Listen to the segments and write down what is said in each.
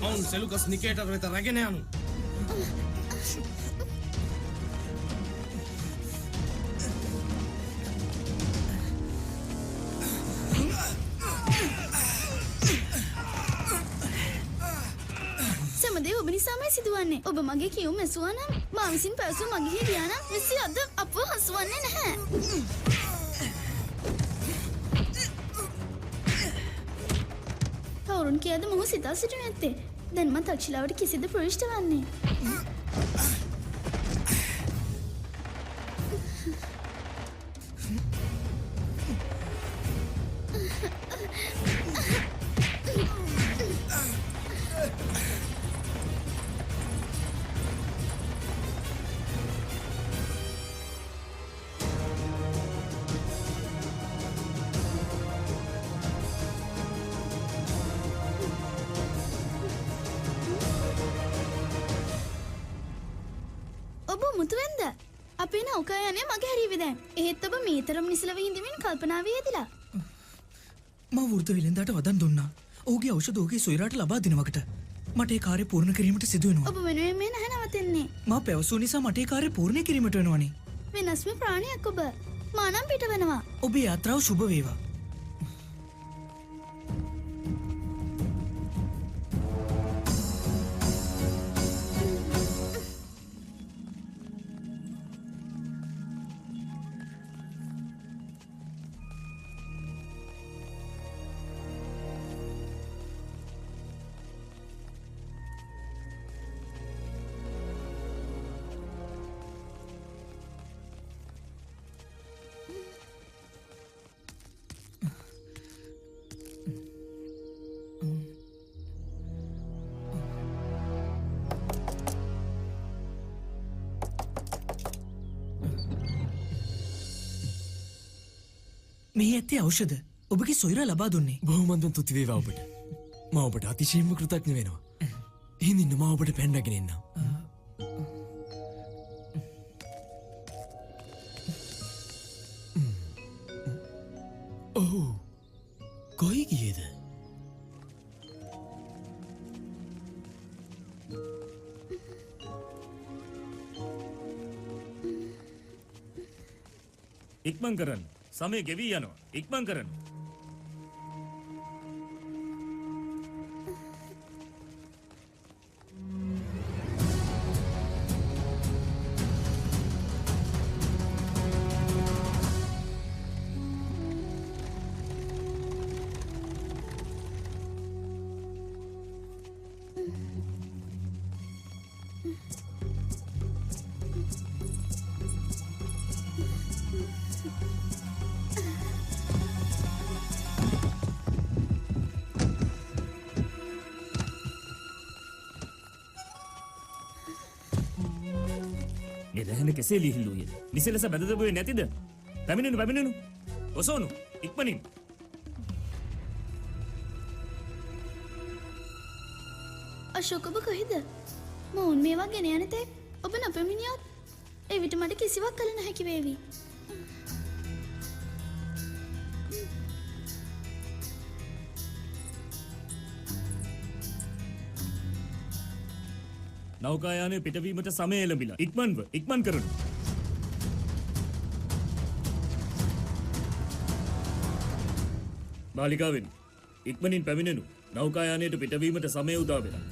ඔවුන් සෙලුකස් නිකේටර් වෙත රැගෙන යනු. සමදේ ඔබ නිසාමයි සිදුවන්නේ. ඔබ මගේ කියුම් ඇසුවා නම් මා විසින් පැවසූ මගේ ගියා නම් මෙසි අද අපව හසුවන්නේ නැහැ. කවුරුන් කියද මොහු සිතා සිටිනු ඇත්තේ? දැන් මා තක්ෂිලාවට කිසිද ප්‍රවිෂ්ඨ වන්නේ? ඔබ මුතුවෙන්ද? අපේ නෞකායානය මගේ හැරීවි දැන්. එහෙත් ඔබ මේතරම් නිසලව හිඳමින් කල්පනාවේ යෙදලා. මා වෘත විලෙන්දාට වදන් දුන්නා. ඔහුගේ ඖෂධ ඔහුගේ සොයුරාට ලබා දෙනවකට. මට ඒ කාර්යය පූර්ණ කිරීමට සිදු වෙනවා. ඔබ වෙනුවෙන් මේ නැහැ නවතින්නේ. මා පැවසූ නිසා මට ඒ කාර්යය පූර්ණ කිරීමට වෙනවනේ. වෙනස්ම ප්‍රාණියක් ඔබ. මා නම් පිට වෙනවා. ඔබේ යාත්‍රාව සුබ වේවා. මේ ඇත්තේ ඖෂධ. ඔබගේ සොයුරා ලබා දුන්නේ. බොහොමන්දන් තුති වේවා ඔබට. මා ඔබට අතිශයින්ම කෘතඥ වෙනවා. එහෙනම් ඉන්න මා ඔබට පැන්නගෙන එන්නම්. ඔව්. කොයි ගියේද? ඉක්මන් කරන්න. සමය ගෙවී යනවා. ඉක්මන් කරන්න. ගෙදහන කෙසේ ලිහිල්ලුයද? නිසලස බැදදබුවේ නැතිද? පැමිණෙනු. ඔසෝනු ඉක්මනින්. අශෝක ඔබ කොහෙද? මොවුන් මේවා ගෙන යන තෙක් ඔබ නොපැමිණියොත් එවිට මට කිසිවක් කළ නොහැකි වේවි. නෞකායානය පිටවීමට සමය එළඹිලා. ඉක්මන් කරනු. බාලිකාවෙනි, ඉක්මනින් පැමිණෙනු. නෞකායානයට පිටවීමට සමය උදා වෙලා.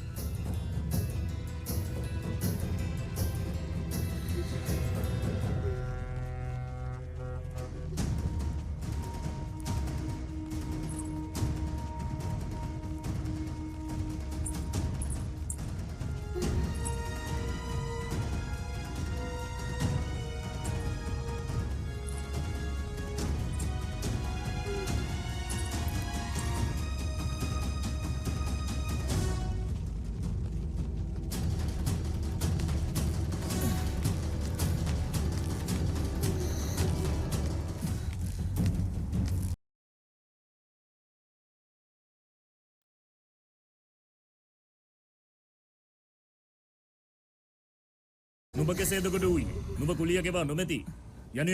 නුඹ කෙසේද කොට වූයේ? නුඹ කුලිය ගෙවා නොමැති. යන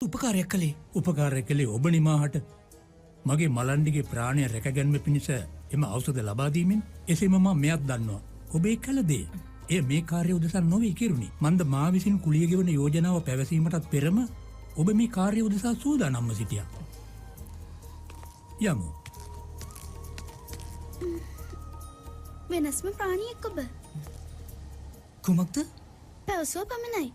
උපකාරයක් කළේ. උපකාරය කළේ ඔබ නිමාහට මගේ මලන්ඩිගේ ප්‍රාණය රැකගැන්ම පිණිස එම අවසද ලබාදීමෙන් එසේම මා මෙයක් දන්නවා. ඔබේ කළදේ. එය මේ කාර්ය උදෙසා නොවේ කෙරුණි. මන්ද මා විසින් කුලියගෙවන යෝජනාව පැවසීමටත් පෙරම ඔබ මේ කාර්ය උදෙසා සූදානම්ව සිටියා. යමු. වෙනස්ම ප්‍රාණියෙක් ඔබ. කුමක්ද? පැවසුව පමණයි.